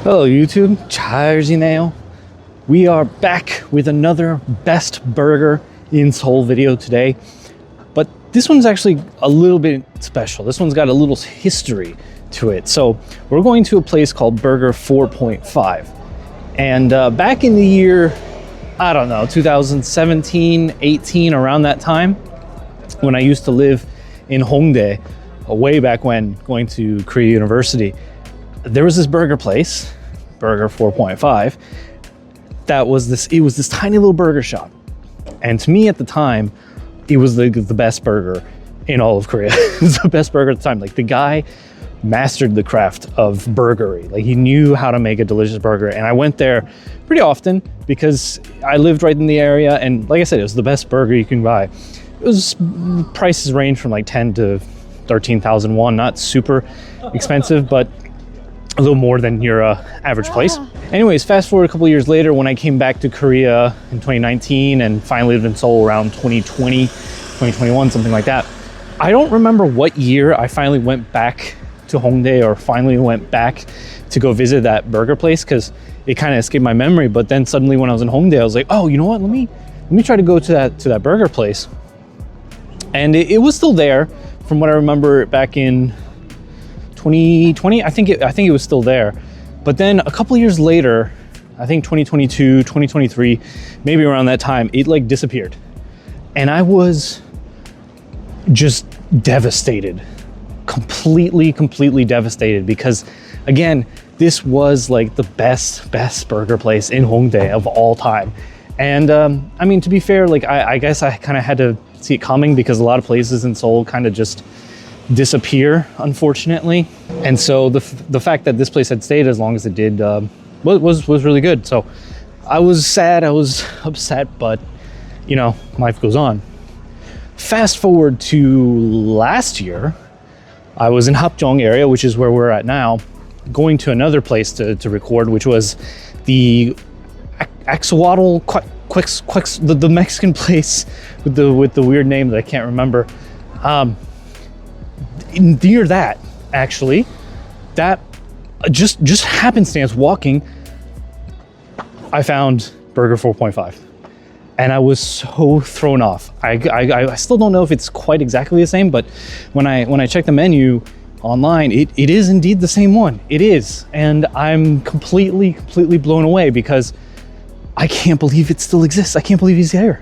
Hello YouTube, 잘 지내요? We are back with another best burger in Seoul video today. But this one's actually a little bit special. This one's got a little history to it. So we're going to a place called Burger 4.5. And back in the year, I don't know, 2017, 18, around that time, when I used to live in Hongdae, way back when, going to Korea University, there was this burger place, Burger 4.5, that was this, it was this tiny little burger shop. And to me at the time, it was the best burger in all of Korea. It was the best burger at the time. Like, the guy mastered the craft of burgery. Like, he knew how to make a delicious burger. And I went there pretty often because I lived right in the area. And like I said, it was the best burger you can buy. It was, prices range from like 10 to 13,000 won, not super expensive, but a little more than your average place. Anyways, fast forward a couple years later, when I came back to Korea in 2019 and finally lived in Seoul around 2020, 2021, something like that. I don't remember what year I finally went back to Hongdae or finally went back to go visit that burger place, because it kind of escaped my memory. But then suddenly when I was in Hongdae, I was like, oh, you know what? Let me try to go to that burger place. And it was still there from what I remember back in 2020. I think it was still there. But then a couple years later, I think 2022, 2023, maybe around that time, it like disappeared. And I was just devastated, completely devastated, because again, this was like the best burger place in Hongdae of all time. And I mean, to be fair, like I guess I kind of had to see it coming, because a lot of places in Seoul kind of just disappear, unfortunately. And so the fact that this place had stayed as long as it did was really good. So I was sad, I was upset, but you know, life goes on. Fast forward to last year, I was in Hapjeong area, which is where we're at now, going to another place to record, which was the Axolotl the Mexican place with the weird name that I can't remember. Near that, actually, that just happenstance walking, I found Burger 4.5, and I was so thrown off. I still don't know if it's quite exactly the same, but when I checked the menu online, it is indeed the same one. It is, and I'm completely blown away, because I can't believe it still exists. I can't believe he's here.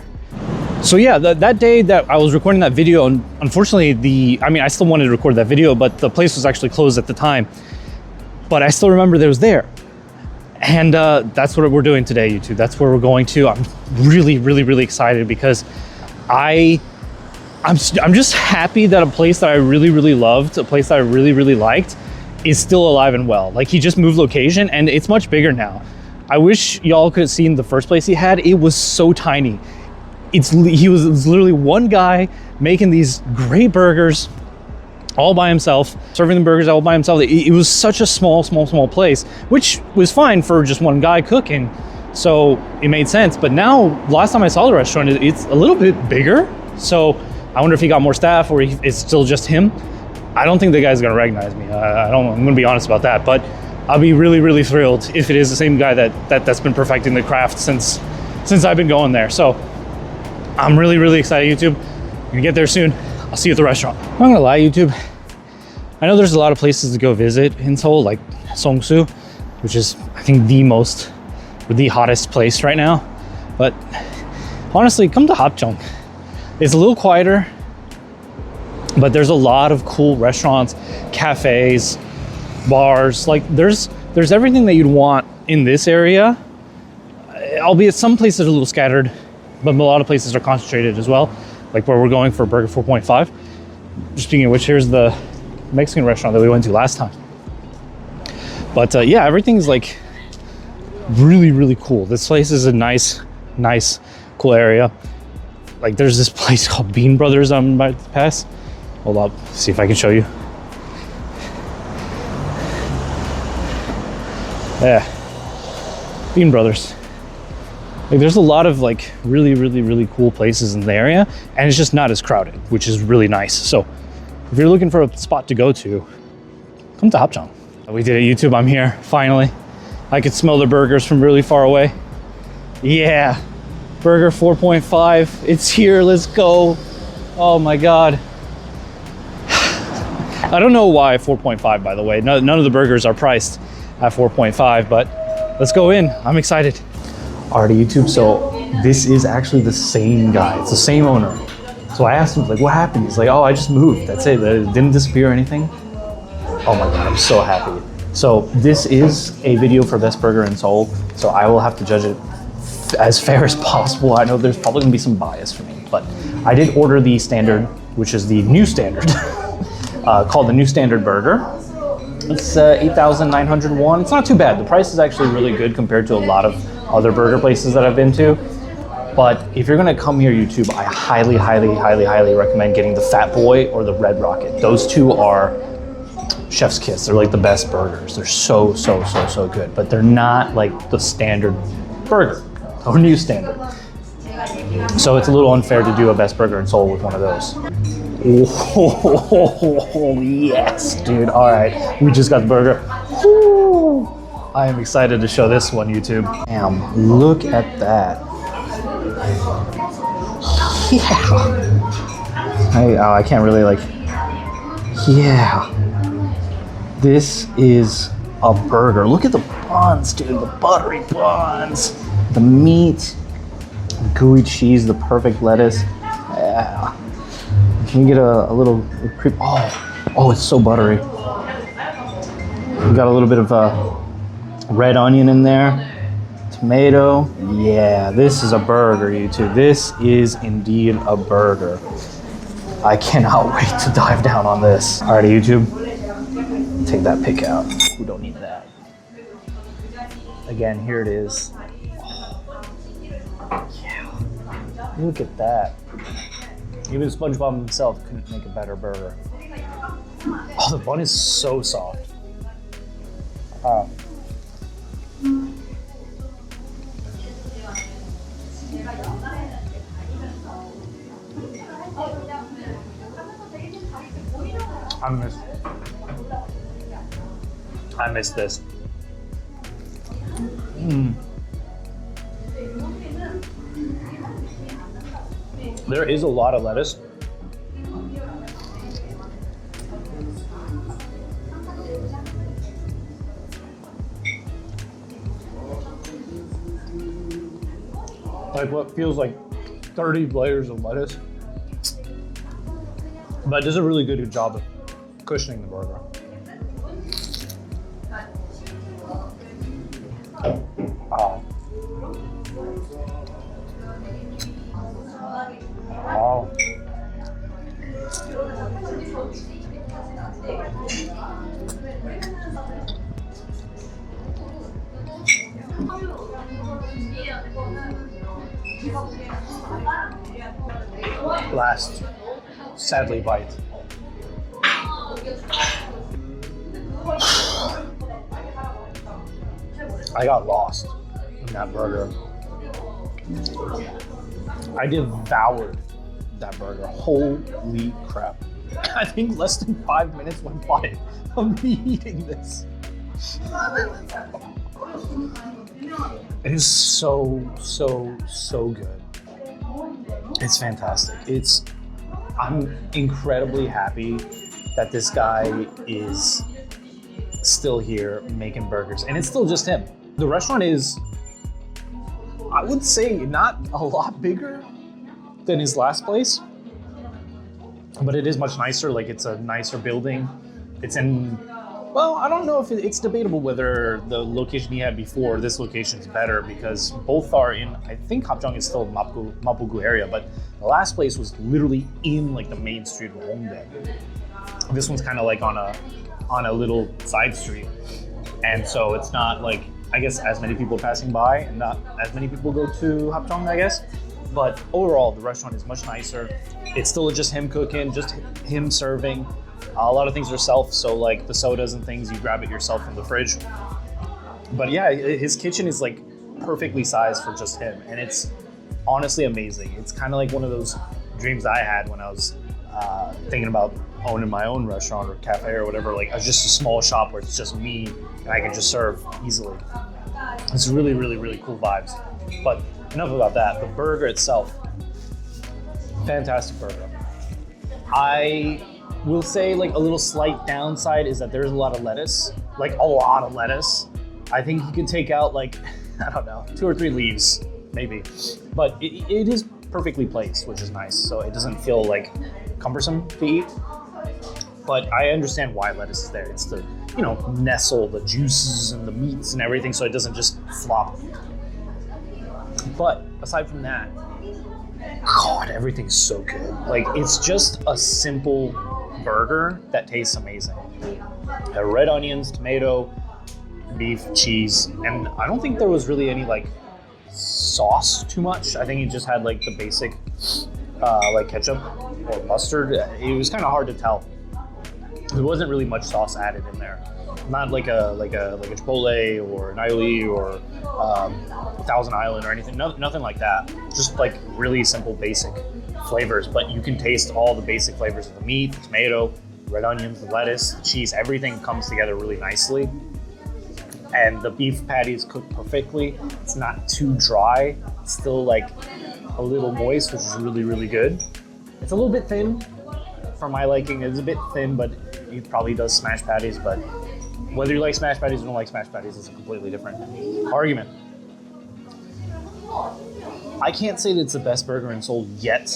So yeah, that day that I was recording that video, and unfortunately I still wanted to record that video, but the place was actually closed at the time. But I still remember that it was there. And that's what we're doing today, YouTube. That's where we're going to. I'm really excited, because I'm just happy that a place that I really loved, a place that I really liked, is still alive and well. Like, he just moved location and it's much bigger now. I wish y'all could have seen the first place he had. It was so tiny. It was literally one guy making these great burgers all by himself, serving the burgers all by himself. It was such a small place, which was fine for just one guy cooking. So it made sense. But now, last time I saw the restaurant, it's a little bit bigger. So I wonder if he got more staff, or it's still just him. I don't think the guy's gonna recognize me. I'm gonna be honest about that. But I'll be really thrilled if it is the same guy that's been perfecting the craft since I've been going there. So I'm really excited, YouTube. I'm gonna get there soon. I'll see you at the restaurant. I'm not gonna lie, YouTube, I know there's a lot of places to go visit in Seoul, like Seongsu, which is, I think, the hottest place right now. But honestly, come to Hapjeong. It's a little quieter, but there's a lot of cool restaurants, cafes, bars. Like, there's everything that you'd want in this area, albeit some places are a little scattered, but a lot of places are concentrated as well, like where we're going for Burger 4.5. Speaking of which, here's the Mexican restaurant that we went to last time. But yeah, everything's like really cool. This place is a nice, cool area. Like, there's this place called Bean Brothers I'm about to pass. Hold up, see if I can show you. Yeah, Bean Brothers. Like, there's a lot of like really cool places in the area, and it's just not as crowded, which is really nice. So if you're looking for a spot to go to, come to Hapjeong. We did it, YouTube. I'm here finally. I could smell the burgers from really far away. Yeah, burger 4.5, it's here, let's go. Oh my God. I don't know why 4.5, by the way. None of the burgers are priced at 4.5, but let's go in, I'm excited. Alrighty, YouTube, so this is actually the same guy, it's the same owner. So I asked him, like, what happened? He's like, oh, I just moved, that's it, it didn't disappear or anything. Oh my God, I'm so happy. So this is a video for best burger in Seoul, so I will have to judge it as fair as possible. I know there's probably gonna be some bias for me, but I did order the standard, which is the new standard, called the new standard burger. It's 8,901. It's not too bad. The price is actually really good compared to a lot of other burger places that I've been to. But if you're gonna come here, YouTube, I highly, highly, highly, highly recommend getting the Fat Boy or the Red Rocket. Those two are chef's kiss. They're like the best burgers. They're so, so, so, so good, but they're not like the standard burger or new standard. So it's a little unfair to do a best burger in Seoul with one of those. Oh, yes, dude. All right, we just got the burger. Woo. I am excited to show this one, YouTube. Damn, look at that. Yeah. I can't really like, yeah. This is a burger. Look at the buns, dude, the buttery buns. The meat, the gooey cheese, the perfect lettuce. Yeah. Can you get a little creep? Oh, it's so buttery. We got a little bit of red onion in there. Tomato. Yeah, this is a burger, YouTube. This is indeed a burger. I cannot wait to dive down on this. Alrighty, YouTube. Take that pick out. We don't need that. Again, here it is. Oh, yeah. Look at that. Even SpongeBob himself couldn't make a better burger. Oh, the bun is so soft. I miss this. There is a lot of lettuce. Like what feels like 30 layers of lettuce. But it does a really good job of cushioning the burger. Oh. Wow. Last, sadly, bite. I got lost in that burger. I devoured that burger. Holy crap. I think less than 5 minutes went by of me eating this. It is so, so, so good. It's fantastic. I'm incredibly happy that this guy is still here making burgers, and it's still just him. The restaurant is, I would say, not a lot bigger than his last place, but it is much nicer. Like, it's a nicer building. It's in, well, I don't know if it's debatable whether the location he had before, this location is better, because both are in, I think Hapjeong is still Mapo-gu area, but the last place was literally in like the main street of Hongdae. This one's kind of like on a little side street, and so it's not like, I guess, as many people passing by, and not as many people go to Hapjeong, I guess. But overall, the restaurant is much nicer. It's still just him cooking, just him serving. A lot of things are self, so like the sodas and things, you grab it yourself from the fridge. But yeah, his kitchen is like perfectly sized for just him, and it's honestly amazing. It's kind of like one of those dreams I had when I was thinking about owning my own restaurant or cafe or whatever. Like, just a small shop where it's just me and I can just serve easily. It's really, really, really cool vibes. But enough about that. The burger itself, fantastic burger. I will say like a little slight downside is that there's a lot of lettuce, like a lot of lettuce. I think you could take out like, I don't know, 2 or 3 leaves, maybe. But it is perfectly placed, which is nice. So it doesn't feel like cumbersome to eat. But I understand why lettuce is there. It's to, you know, nestle the juices and the meats and everything so it doesn't just flop. But aside from that, God, everything's so good. Like, it's just a simple burger that tastes amazing. Red onions, tomato, beef, cheese, and I don't think there was really any like sauce too much. I think it just had like the basic like ketchup or mustard. It was kind of hard to tell. There wasn't really much sauce added in there. Not like a Chipotle or an aioli or Thousand Island or anything. Nothing like that. Just like really simple basic flavors. But you can taste all the basic flavors of the meat, the tomato, red onions, the lettuce, the cheese. Everything comes together really nicely. And the beef patty is cooked perfectly. It's not too dry. It's still like a little moist, which is really, really good. It's a little bit thin for my liking. It's a bit thin, but he probably does smash patties. But whether you like smash patties or don't like smash patties is a completely different argument. I can't say that it's the best burger in Seoul yet,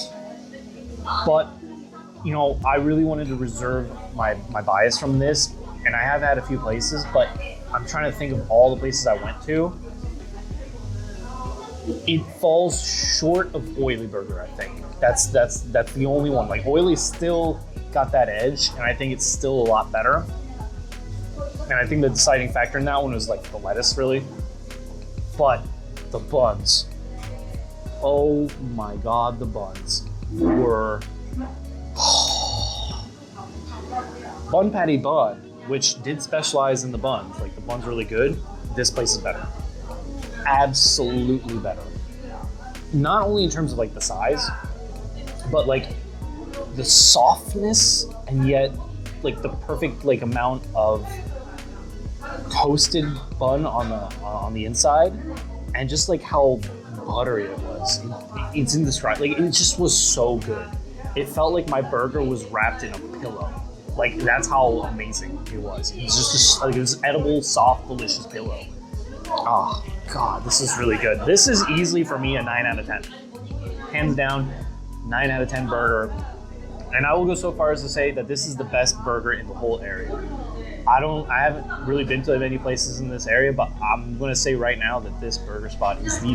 but you know, I really wanted to reserve my bias from this, and I have had a few places, but I'm trying to think of all the places I went to. It falls short of Oily Burger, I think. That's the only one. Like, Oily still got that edge, and I think it's still a lot better. And I think the deciding factor in that one was like the lettuce, really. But the buns, oh my God, the buns were Bun Patty Bun, which did specialize in the buns. Like, the buns are really good. This place is better. Absolutely better. Not only in terms of like the size, but like the softness, and yet like the perfect like amount of toasted bun on the inside, and just like how buttery it was. It's indescribable. Like, it just was so good. It felt like my burger was wrapped in a pillow. Like, that's how amazing it was. It was just like this edible, soft, delicious pillow. Oh God, this is really good. This is easily for me a 9 out of 10. Hands down, 9 out of 10 burger. And I will go so far as to say that this is the best burger in the whole area. I haven't really been to many places in this area, but I'm gonna say right now that this burger spot is the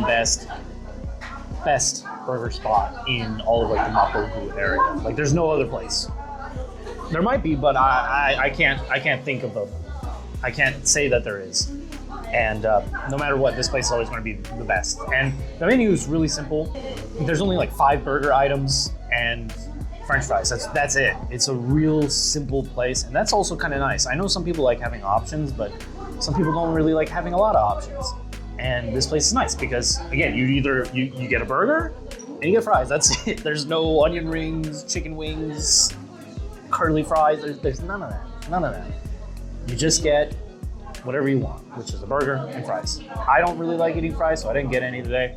best burger spot in all of like the Mapo-gu area. Like, there's no other place. There might be, but I can't think of them. I can't say that there is. And no matter what, this place is always going to be the best. And the menu is really simple. There's only like 5 burger items and French fries. That's it. It's a real simple place, and that's also kind of nice. I know some people like having options, but some people don't really like having a lot of options. And this place is nice because, again, you get a burger and you get fries. That's it. There's no onion rings, chicken wings, curly fries. There's none of that. None of that. You just get whatever you want, which is a burger and fries. I don't really like eating fries, so I didn't get any today.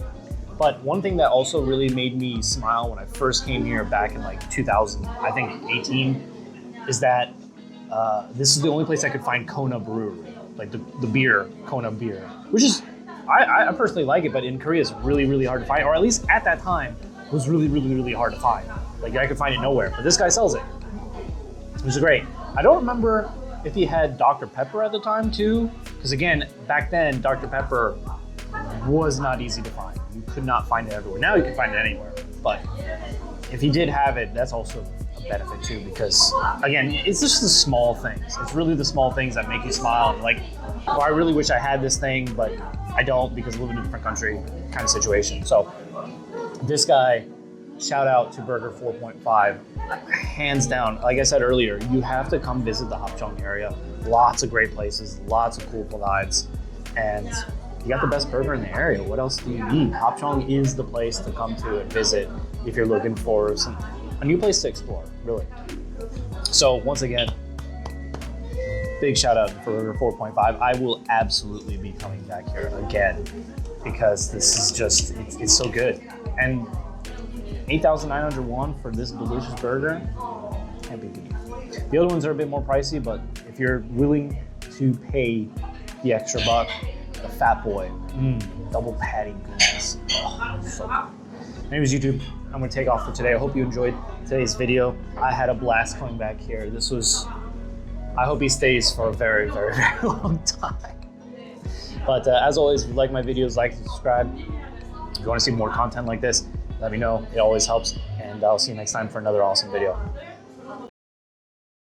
But one thing that also really made me smile when I first came here back in like 2018 is that this is the only place I could find Kona Brewery, like the beer, Kona beer, which is, I personally like it, but in Korea it's really, really hard to find, or at least at that time was really, really, really hard to find. Like, I could find it nowhere, but this guy sells it, which is great. I don't remember if he had Dr. Pepper at the time too, because again, back then, Dr. Pepper was not easy to find. You could not find it everywhere. Now you can find it anywhere, but if he did have it, that's also a benefit too, because again, it's just the small things. It's really the small things that make you smile and like, oh, I really wish I had this thing, but I don't because I live in a different country kind of situation. So this guy, shout out to Burger 4.5. Hands down, like I said earlier, you have to come visit the Hapjeong area. Lots of great places, lots of cool vibes, and you got the best burger in the area. What else do you need? Hapjeong is the place to come to and visit if you're looking for a new place to explore, really. So once again, big shout out for Burger 4.5. I will absolutely be coming back here again because this is just, it's so good. And 8,900 won for this delicious burger, can't be beat. The other ones are a bit more pricey, but if you're willing to pay the extra buck, the Fat Boy, double patty goodness. Oh, so good. Anyways, YouTube, I'm gonna take off for today. I hope you enjoyed today's video. I had a blast coming back here. This was, I hope he stays for a very, very, very long time. But as always, if you like my videos, like and subscribe. If you wanna see more content like this, let me know. It always helps. And I'll see you next time for another awesome video.